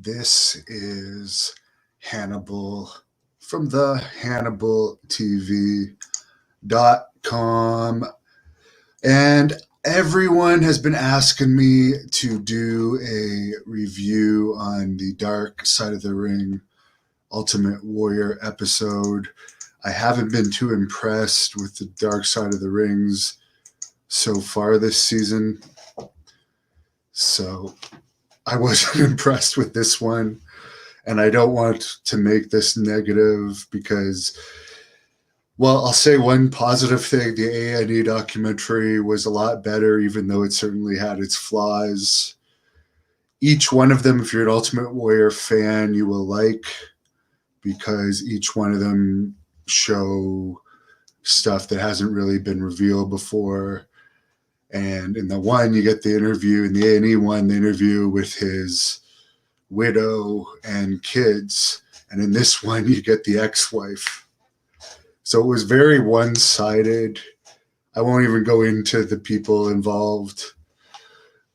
This is Hannibal from the HannibalTV.com. And everyone has been asking me to do a review on the Dark Side of the Ring Ultimate Warrior episode. I haven't been too impressed with the Dark Side of the Rings so far this season. So I wasn't impressed with this one. And I don't want to make this negative because, well, I'll say one positive thing. The A&E documentary was a lot better, even though it certainly had its flaws. Each one of them, if you're an Ultimate Warrior fan, you will like, because each one of them show stuff that hasn't really been revealed before. And in the one, you get the interview. In the A&E one, the interview with his widow and kids. And in this one, you get the ex-wife. So it was very one-sided. I won't even go into the people involved.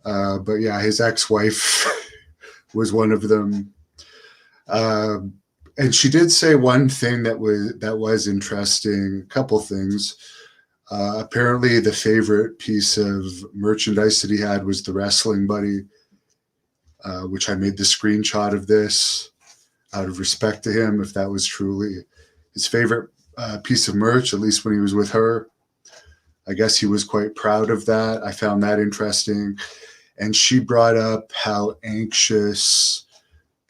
But yeah, his ex-wife was one of them. And she did say one thing that was interesting, a couple things. Apparently the favorite piece of merchandise that he had was the wrestling buddy, which I made the screenshot of this out of respect to him, if that was truly his favorite piece of merch, at least when he was with her. I guess he was quite proud of that. I found that interesting. And she brought up how anxious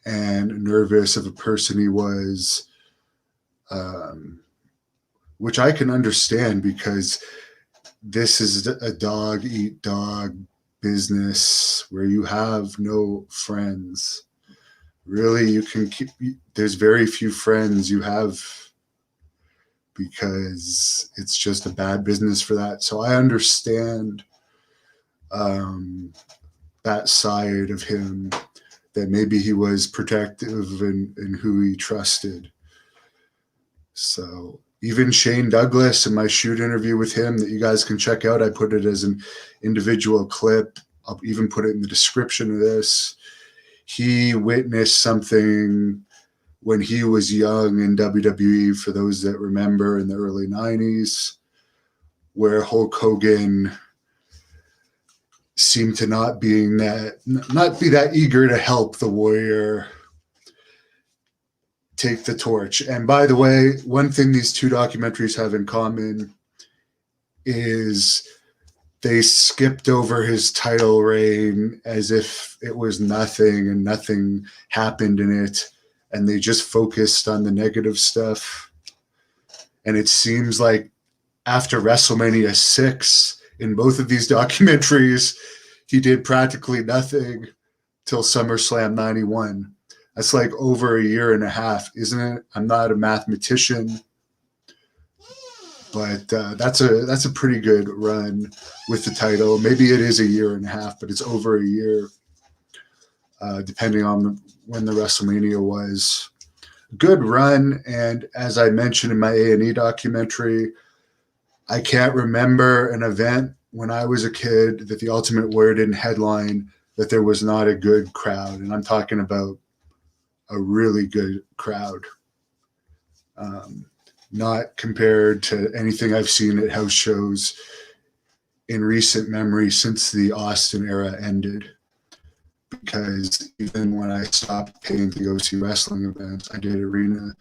and nervous of a person he was, which I can understand, because this is a dog-eat-dog business where you have no friends. Really, there's very few friends you have, because it's just a bad business for that. So I understand that side of him, that maybe he was protective in who he trusted. So even Shane Douglas, in my shoot interview with him that you guys can check out, I put it as an individual clip. I'll even put it in the description of this. He witnessed something when he was young in WWE, for those that remember, in the early 90s, where Hulk Hogan seemed to not be that eager to help the Warrior take the torch. And by the way, one thing these two documentaries have in common is they skipped over his title reign as if it was nothing and nothing happened in it. And they just focused on the negative stuff. And it seems like after WrestleMania 6, in both of these documentaries, he did practically nothing till SummerSlam 91. That's like over a year and a half, isn't it? I'm not a mathematician, but that's a pretty good run with the title. Maybe it is a year and a half, but it's over a year, depending on when the WrestleMania was. Good run, and as I mentioned in my A&E documentary, I can't remember an event when I was a kid that the Ultimate Warrior didn't headline that there was not a good crowd, and I'm talking about a really good crowd. Not compared to anything I've seen at house shows in recent memory since the Austin era ended. Because even when I stopped paying to go see wrestling events, I did arena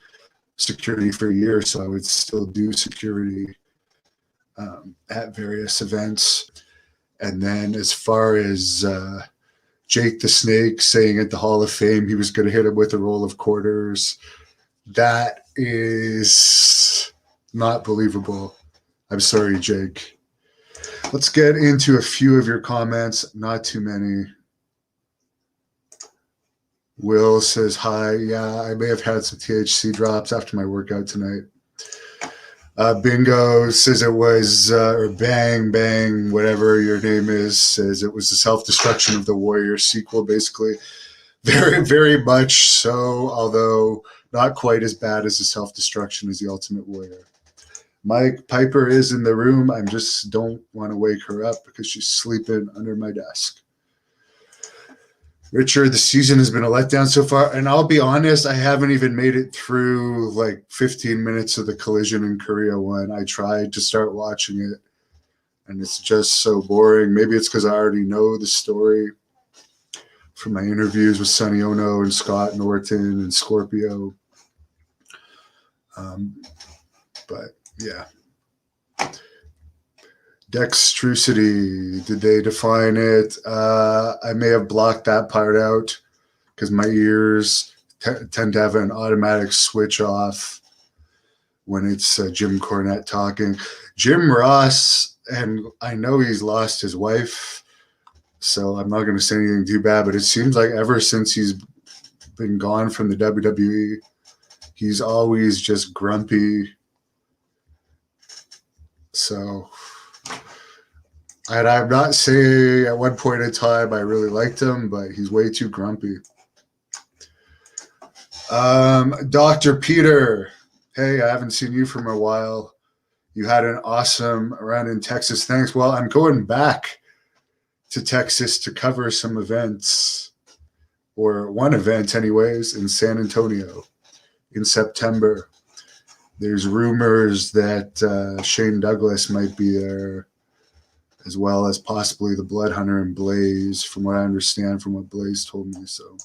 security for a year, so I would still do security at various events. And then as far as Jake the Snake saying at the Hall of Fame he was going to hit him with a roll of quarters, that is not believable. I'm sorry, Jake. Let's get into a few of your comments, not too many. Will says, hi. Yeah, I may have had some THC drops after my workout tonight. Bingo says it was, or Bang Bang, whatever your name is, says it was the self-destruction of the Warrior sequel, basically. Very, very much so, although not quite as bad as the self-destruction as the Ultimate Warrior. Mike Piper is in the room. I just don't want to wake her up because she's sleeping under my desk. Richard, the season has been a letdown so far, and I'll be honest, I haven't even made it through like 15 minutes of the collision in Korea one. I tried to start watching it, and it's just so boring. Maybe it's because I already know the story from my interviews with Sonny Ono and Scott Norton and Scorpio. But yeah. Dextrosity, did they define it? I may have blocked that part out because my ears tend to have an automatic switch off when it's Jim Cornette talking. Jim Ross, and I know he's lost his wife, so I'm not going to say anything too bad, but it seems like ever since he's been gone from the WWE, he's always just grumpy. So, and I'm not saying at one point in time I really liked him, but he's way too grumpy. Dr. Peter, hey, I haven't seen you from a while. You had an awesome run in Texas. Thanks. Well, I'm going back to Texas to cover some events, or one event anyways, in San Antonio in September. There's rumors that Shane Douglas might be there, as well as possibly the Blood Hunter and Blaze, from what I understand from what Blaze told me. So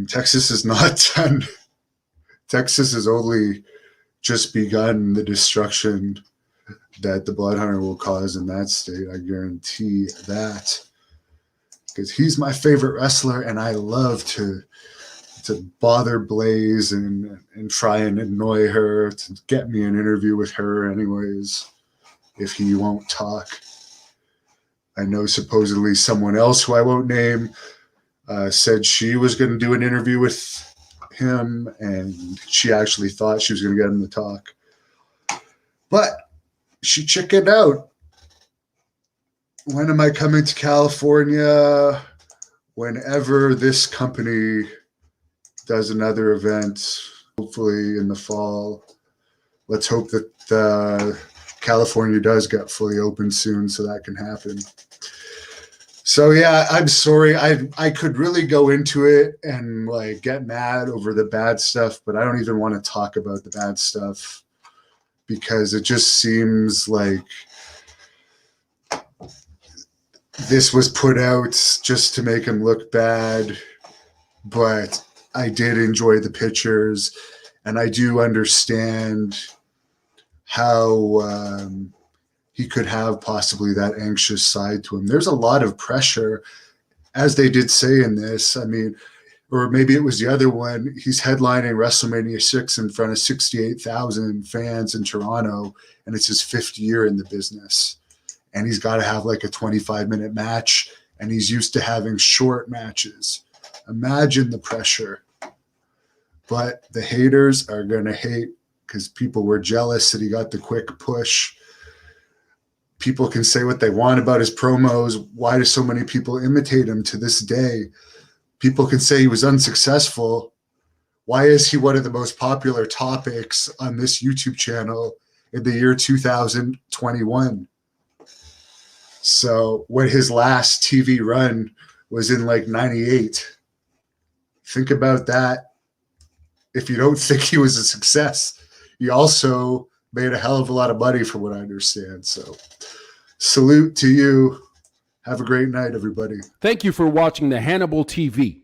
Texas is not done. Texas has only just begun the destruction that the Blood Hunter will cause in that state. I guarantee that, because he's my favorite wrestler, and I love to bother Blaze and try and annoy her to get me an interview with her anyways, if he won't talk. I know supposedly someone else who I won't name said she was going to do an interview with him, and she actually thought she was going to get him to talk. But she chickened out. When am I coming to California? Whenever this company does another event, hopefully in the fall. Let's hope that California does get fully open soon so that can happen. So yeah, I'm sorry. I could really go into it and like get mad over the bad stuff, but I don't even want to talk about the bad stuff because it just seems like this was put out just to make him look bad. But I did enjoy the pictures, and I do understand how he could have possibly that anxious side to him. There's a lot of pressure, as they did say in this. I mean, or maybe it was the other one. He's headlining WrestleMania 6 in front of 68,000 fans in Toronto, and it's his 5th year in the business. And he's got to have like a 25-minute match, and he's used to having short matches. Imagine the pressure. But the haters are going to hate because people were jealous that he got the quick push. People can say what they want about his promos. Why do so many people imitate him to this day? People can say he was unsuccessful. Why is he one of the most popular topics on this YouTube channel in the year 2021? So when his last TV run was in like 98, think about that. If you don't think he was a success, he also made a hell of a lot of money from what I understand. So salute to you. Have a great night, everybody. Thank you for watching the Hannibal TV.